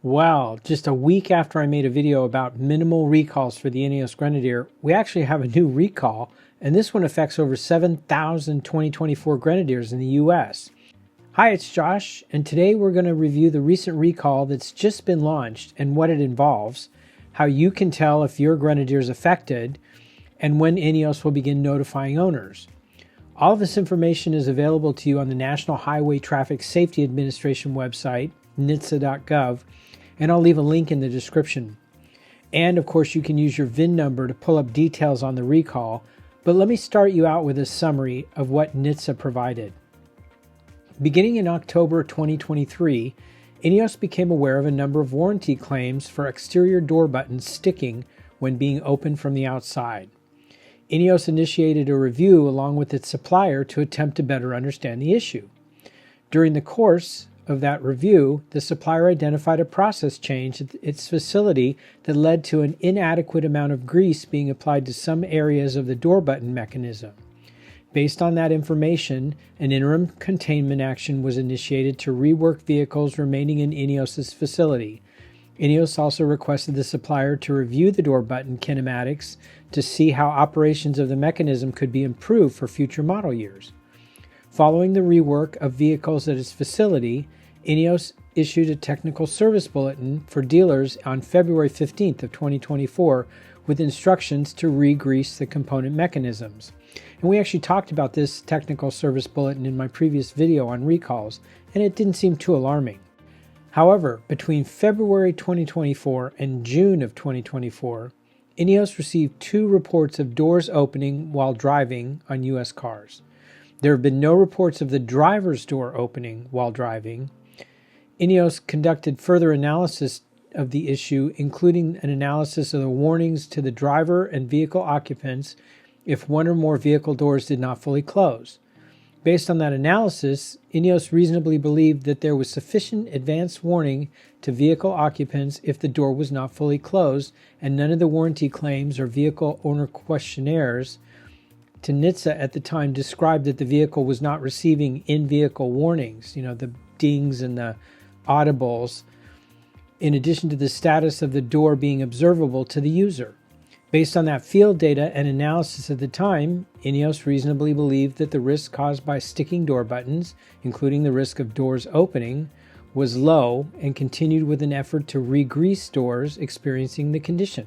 Well, just a week after I made a video about minimal recalls for the INEOS Grenadier, we actually have a new recall, and this one affects over 7,000 2024 Grenadiers in the US. Hi, it's Josh, and today we're going to review the recent recall that's just been launched and what it involves, how you can tell if your Grenadier is affected, and when INEOS will begin notifying owners. All of this information is available to you on the National Highway Traffic Safety Administration website, NHTSA.gov, and I'll leave a link in the description. And of course, you can use your VIN number to pull up details on the recall, but let me start you out with a summary of what NHTSA provided. Beginning in October 2023, INEOS became aware of a number of warranty claims for exterior door buttons sticking when being opened from the outside. INEOS initiated a review along with its supplier to attempt to better understand the issue. During the course of that review, the supplier identified a process change at its facility that led to an inadequate amount of grease being applied to some areas of the door button mechanism. Based on that information, an interim containment action was initiated to rework vehicles remaining in INEOS's facility. INEOS also requested the supplier to review the door button kinematics to see how operations of the mechanism could be improved for future model years. Following the rework of vehicles at its facility, INEOS issued a technical service bulletin for dealers on February 15th of 2024 with instructions to re-grease the component mechanisms. And we actually talked about this technical service bulletin in my previous video on recalls, and it didn't seem too alarming. However, between February 2024 and June of 2024, INEOS received 2 reports of doors opening while driving on U.S. cars. There have been no reports of the driver's door opening while driving. INEOS conducted further analysis of the issue, including an analysis of the warnings to the driver and vehicle occupants if one or more vehicle doors did not fully close. Based on that analysis, INEOS reasonably believed that there was sufficient advance warning to vehicle occupants if the door was not fully closed, and none of the warranty claims or vehicle owner questionnaires to NHTSA at the time described that the vehicle was not receiving in-vehicle warnings, the dings and the audibles, in addition to the status of the door being observable to the user. Based on that field data and analysis at the time, INEOS reasonably believed that the risk caused by sticking door buttons, including the risk of doors opening, was low and continued with an effort to re-grease doors experiencing the condition.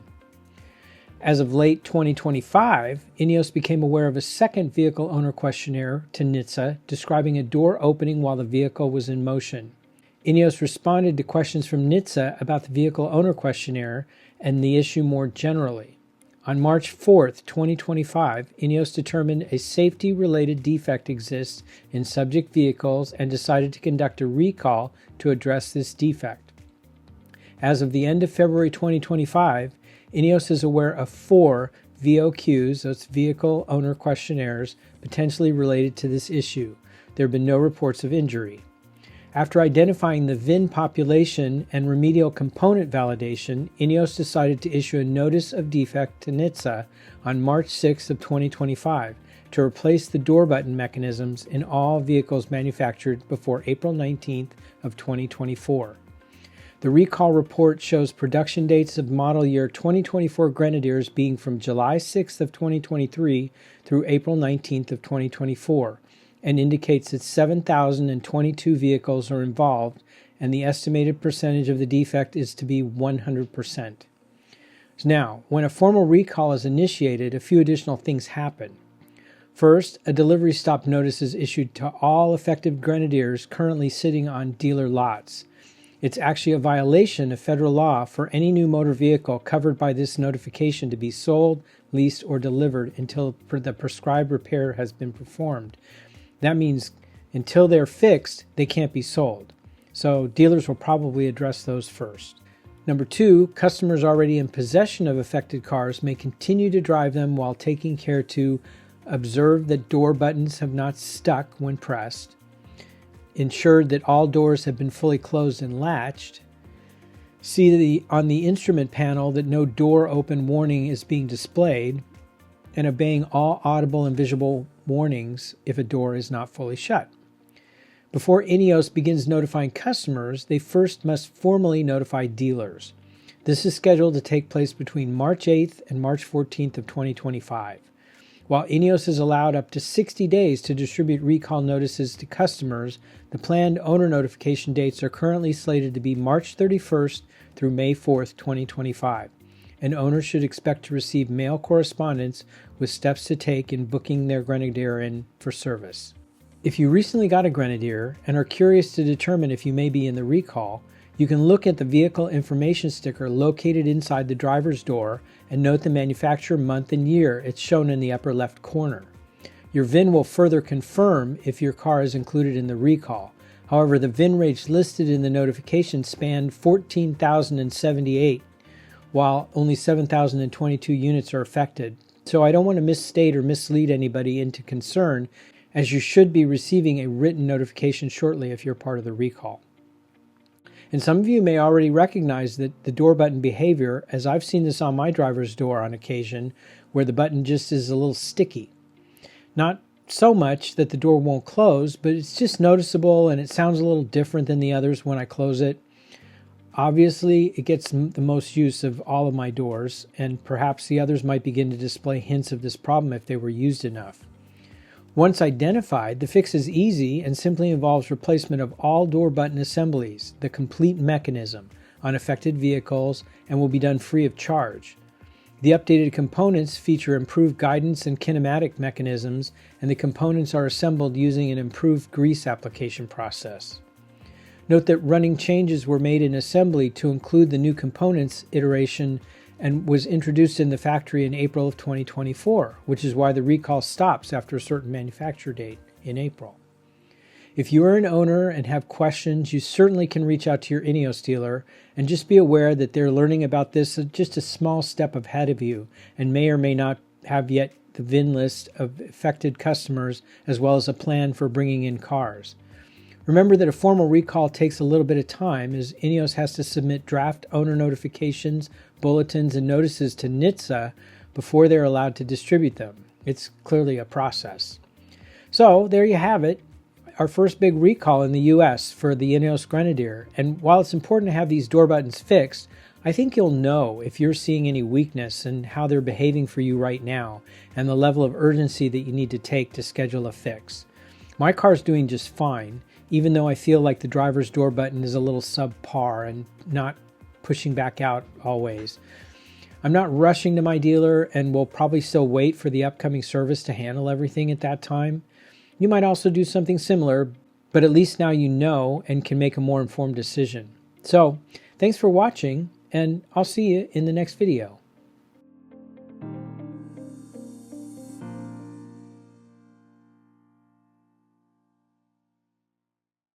As of late 2025, INEOS became aware of a second vehicle owner questionnaire to NHTSA describing a door opening while the vehicle was in motion. INEOS responded to questions from NHTSA about the vehicle owner questionnaire and the issue more generally. On March 4th, 2025, INEOS determined a safety-related defect exists in subject vehicles and decided to conduct a recall to address this defect. As of the end of February 2025, INEOS is aware of 4 VOQs, those vehicle owner questionnaires, potentially related to this issue. There have been no reports of injury. After identifying the VIN population and remedial component validation, INEOS decided to issue a notice of defect to NHTSA on March 6th of 2025 to replace the door button mechanisms in all vehicles manufactured before April 19th of 2024. The recall report shows production dates of model year 2024 Grenadiers being from July 6th of 2023 through April 19th of 2024. And indicates that 7,022 vehicles are involved, and the estimated percentage of the defect is to be 100%. Now, when a formal recall is initiated, a few additional things happen. First, a delivery stop notice is issued to all affected Grenadiers currently sitting on dealer lots. It's actually a violation of federal law for any new motor vehicle covered by this notification to be sold, leased, or delivered until the prescribed repair has been performed. That means until they're fixed, they can't be sold. So dealers will probably address those first. Number 2, customers already in possession of affected cars may continue to drive them while taking care to observe that door buttons have not stuck when pressed, ensure that all doors have been fully closed and latched, see on the instrument panel that no door open warning is being displayed, and obeying all audible and visible warnings if a door is not fully shut. Before INEOS begins notifying customers, they first must formally notify dealers. This is scheduled to take place between March 8th and March 14th of 2025. While INEOS is allowed up to 60 days to distribute recall notices to customers, the planned owner notification dates are currently slated to be March 31st through May 4th, 2025. An owner should expect to receive mail correspondence with steps to take in booking their Grenadier in for service. If you recently got a Grenadier and are curious to determine if you may be in the recall, you can look at the vehicle information sticker located inside the driver's door and note the manufacturer, month, and year. It's shown in the upper left corner. Your VIN will further confirm if your car is included in the recall. However, the VIN rates listed in the notification spanned 14,078, while only 7,022 units are affected. So I don't want to misstate or mislead anybody into concern, as you should be receiving a written notification shortly if you're part of the recall. And some of you may already recognize that the door button behavior, as I've seen this on my driver's door on occasion, where the button just is a little sticky. Not so much that the door won't close, but it's just noticeable and it sounds a little different than the others when I close it. Obviously, it gets the most use of all of my doors, and perhaps the others might begin to display hints of this problem if they were used enough. Once identified, the fix is easy and simply involves replacement of all door button assemblies, the complete mechanism, on affected vehicles, and will be done free of charge. The updated components feature improved guidance and kinematic mechanisms, and the components are assembled using an improved grease application process. Note that running changes were made in assembly to include the new components iteration and was introduced in the factory in April of 2024, which is why the recall stops after a certain manufacture date in April. If you are an owner and have questions, you certainly can reach out to your INEOS dealer, and just be aware that they're learning about this just a small step ahead of you and may or may not have yet the VIN list of affected customers as well as a plan for bringing in cars. Remember that a formal recall takes a little bit of time, as INEOS has to submit draft owner notifications, bulletins, and notices to NHTSA before they're allowed to distribute them. It's clearly a process. So there you have it, our first big recall in the US for the INEOS Grenadier. And while it's important to have these door buttons fixed, I think you'll know if you're seeing any weakness and how they're behaving for you right now and the level of urgency that you need to take to schedule a fix. My car's doing just fine, even though I feel like the driver's door button is a little subpar and not pushing back out always. I'm not rushing to my dealer and will probably still wait for the upcoming service to handle everything at that time. You might also do something similar, but at least now you know and can make a more informed decision. So, thanks for watching, and I'll see you in the next video.